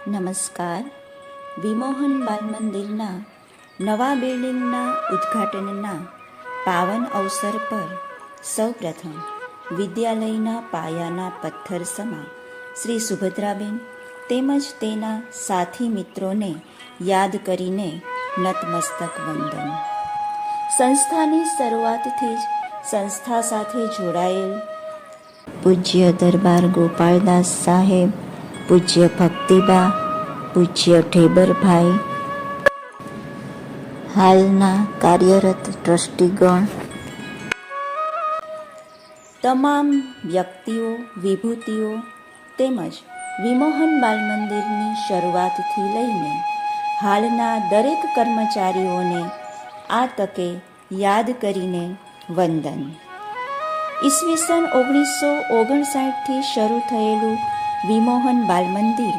નમસ્કાર. વિમોહન બાલ મંદિરના નવા બિલ્ડિંગના ઉદ્ઘાટનના પાવન અવસર પર સૌપ્રથમ વિદ્યાલયના પાયાના પથ્થર સમા શ્રી સુભદ્રાબેન તેમજ તેના સાથી મિત્રોને યાદ કરીને નતમસ્તક વંદન. સંસ્થાની શરૂઆતથી જ સંસ્થા સાથે જોડાયેલ પૂજ્ય દરબાર ગોપાળદાસ સાહેબ, પૂજ્ય ભક્તિબા, પૂજ્ય ઠેબરભાઈ, હાલના કાર્યરત ટ્રસ્ટીગણ, તમામ વ્યક્તિઓ, વિભૂતિઓ તેમજ વિમોહન બાલ મંદિરની શરૂઆતથી લઈને હાલના દરેક કર્મચારીઓને આ તકે યાદ કરીને વંદન. ઈસવીસન 1959થી શરૂ થયેલું વિમોહન બાલ મંદિર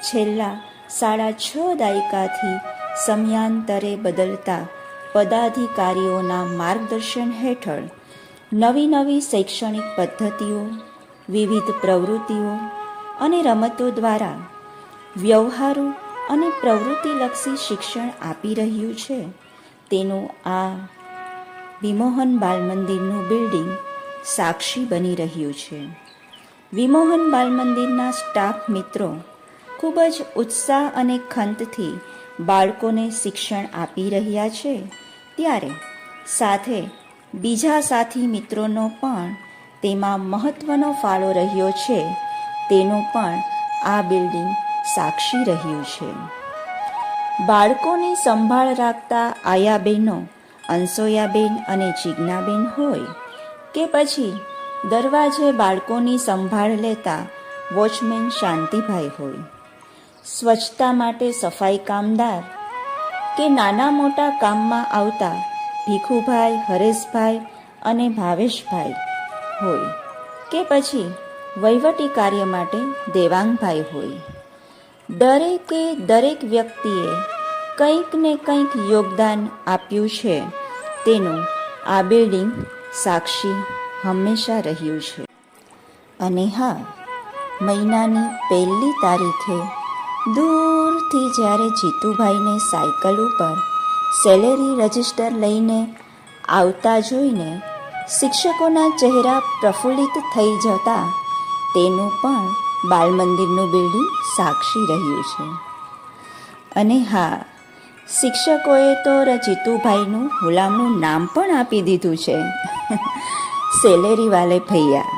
છેલ્લા 6.5 દાયકાથી સમયાંતરે બદલતા પદાધિકારીઓના માર્ગદર્શન હેઠળ નવી શૈક્ષણિક પદ્ધતિઓ, વિવિધ પ્રવૃત્તિઓ અને રમતો દ્વારા વ્યવહારુ અને પ્રવૃત્તિલક્ષી શિક્ષણ આપી રહ્યું છે. તેનું આ વિમોહન બાલ મંદિરનું બિલ્ડિંગ સાક્ષી બની રહ્યું છે. વિમોહન બાલ મંદિરના સ્ટાફ મિત્રો ખૂબ જ ઉત્સાહ અને ખંતથી બાળકોને શિક્ષણ આપી રહ્યા છે, ત્યારે સાથે બીજા સાથી મિત્રોનો પણ તેમાં મહત્વનો ફાળો રહ્યો છે. તેનું પણ આ બિલ્ડિંગ સાક્ષી રહ્યું છે. બાળકોની સંભાળ રાખતા આયાબેનો અંસોયાબેન અને જિજ્ઞાબેન હોય કે પછી દરવાજે બાળકોની સંભાળ લેતા વોચમેન શાંતિભાઈ હોય, સ્વચ્છતા માટે સફાઈ કામદાર કે નાના મોટા કામમાં આવતા ભીખુભાઈ, હરેશભાઈ અને ભાવેશભાઈ હોય કે પછી વહીવટી કાર્ય માટે દેવાંગભાઈ હોય, દરેક વ્યક્તિએ કંઈક ને કંઈક યોગદાન આપ્યું છે. તેનું આ બિલ્ડિંગ સાક્ષી હંમેશા રહ્યું છે. અને હા, મહિનાની 1લી તારીખે દૂરથી જ્યારે જીતુભાઈને સાયકલ ઉપર સેલેરી રજિસ્ટર લઈને આવતા જોઈને શિક્ષકોના ચહેરા પ્રફુલ્લિત થઈ જતા, તેનું પણ બાલ મંદિરનું બિલ્ડિંગ સાક્ષી રહ્યું છે. અને હા, શિક્ષકોએ તો જીતુભાઈનું હુલામણું નામ પણ આપી દીધું છે, સેલેરી વાલે ભૈયા.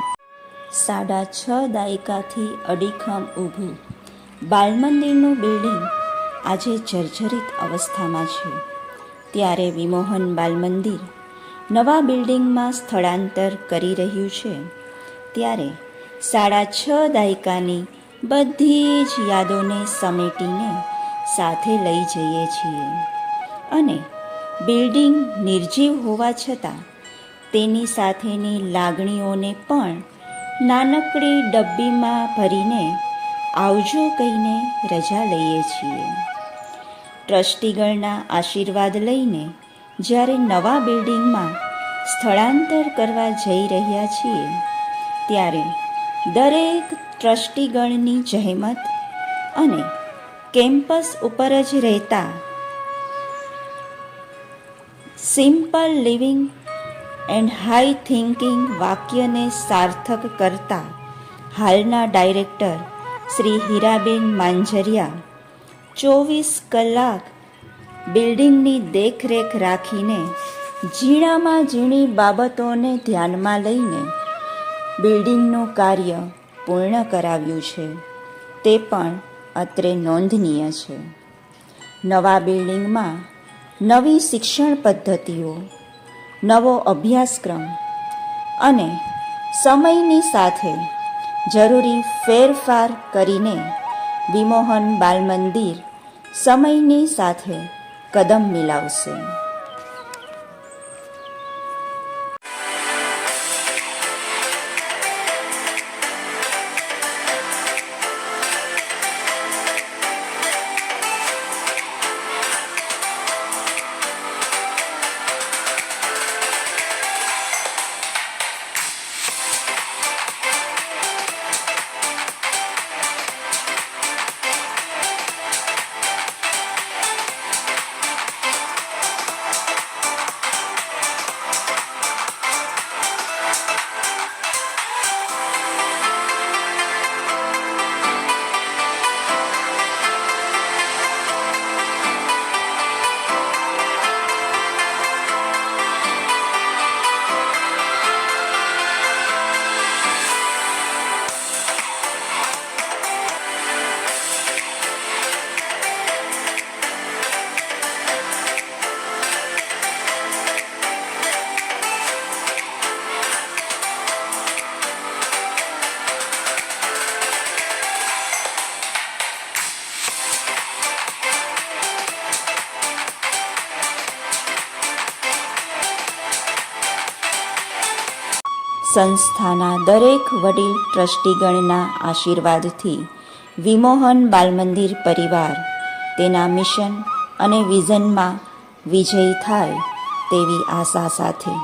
6.5 દાયકાથી અડીખમ ઊભું બાલ મંદિરનું બિલ્ડિંગ આજે જર્જરિત અવસ્થામાં છે. ત્યારે વિમોહન બાલ મંદિર નવા બિલ્ડિંગમાં સ્થળાંતર કરી રહ્યું છે. ત્યારે 6.5 દાયકાની બધી જ યાદોને સમેટીને સાથે લઈ જઈએ છીએ. અને બિલ્ડિંગ નિર્જીવ હોવા છતાં તેની સાથેની લાગણીઓને પણ નાનકડી ડબ્બીમાં ભરીને આવજો કહીને રજા લઈએ છીએ. ટ્રસ્ટીગણના આશીર્વાદ લઈને જ્યારે નવા બિલ્ડિંગમાં સ્થળાંતર કરવા જઈ રહ્યા છીએ, ત્યારે દરેક ટ્રસ્ટીગણની જહેમત અને કેમ્પસ ઉપર જ રહેતા simple living and high thinking વાક્યને સાર્થક કરતા હાલના ડાયરેક્ટર શ્રી હીરાબેન માંજરિયા 24 કલાક બિલ્ડિંગની દેખરેખ રાખીને ઝીણામાં ઝીણી બાબતોને ધ્યાનમાં લઈને બિલ્ડિંગનું કાર્ય પૂર્ણ કરાવ્યું છે. તે પણ અત્રે નોંધનીય છે. નવા બિલ્ડિંગમાં નવી શિક્ષણ પદ્ધતિઓ, નવો અભ્યાસક્રમ અને સમયની સાથે જરૂરી ફેરફાર કરીને વિમોહન બાલ મંદિર સમયની સાથે કદમ મિલાવશે. સંસ્થાના દરેક વડીલ ટ્રસ્ટીગણના આશીર્વાદથી વિમોહન બાલમંદિર પરિવાર તેના મિશન અને વિઝનમાં વિજયી થાય તેવી આશા સાથે.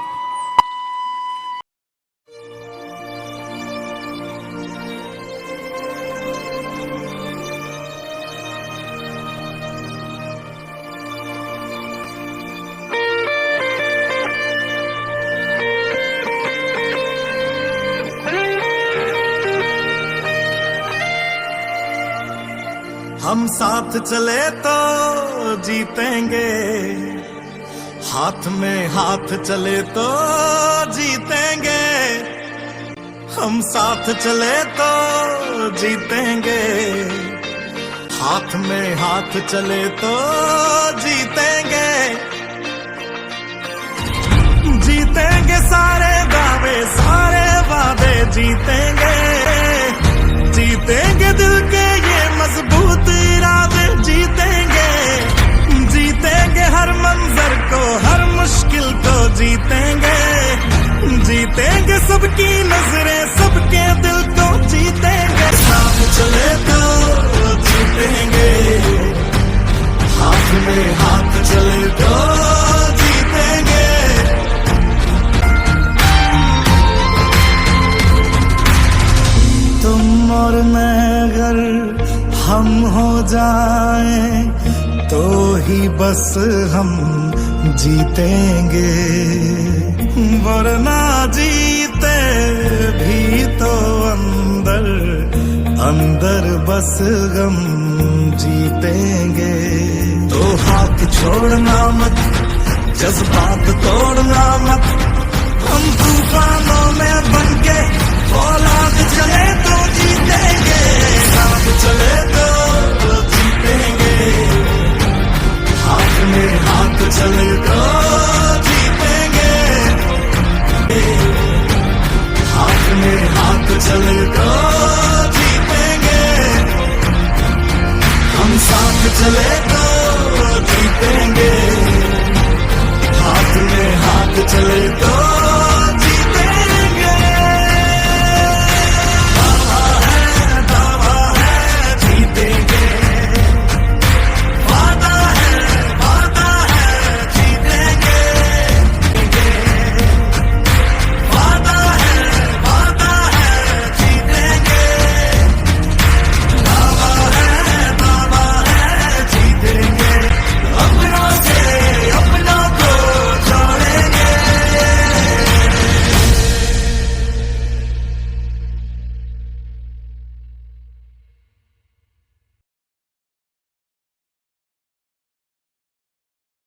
हम साथ चले तो जीतेंगे, हाथ में हाथ चले तो जीतेंगे. हम साथ चले तो जीतेंगे, हाथ में हाथ चले तो जीतेंगे. जीतेंगे सारे दावे सारे वादे जीतेंगे. जीतेंगे दिल के ये मजबूत इरादे जीतेंगे. जीतेंगे हर मंजर को हर मुश्किल को जीतेंगे. जीतेंगे सबकी नजरें सबके दिल को जीतेंगे. साथ चले तो जीतेंगे, हाथ में हाथ चले तो जीतेंगे. तुम और मैं अगर हम हो जाएं तो ही बस हम जीतेंगे. वरना जीते भी तो अंदर अंदर बस गम जीतेंगे. तो हाथ छोड़ना मत, जज्बात तोड़ना मत. हम तूफानों में बनके औलाद चले तो जीतेंगे. साथ चले तो जीतेंगे, हाथ में हाथ चले तो जीतेंगे. हाथ में हाथ चले तो जीतेंगे. हम साथ चले तो जीतेंगे, हाथ में हाथ चले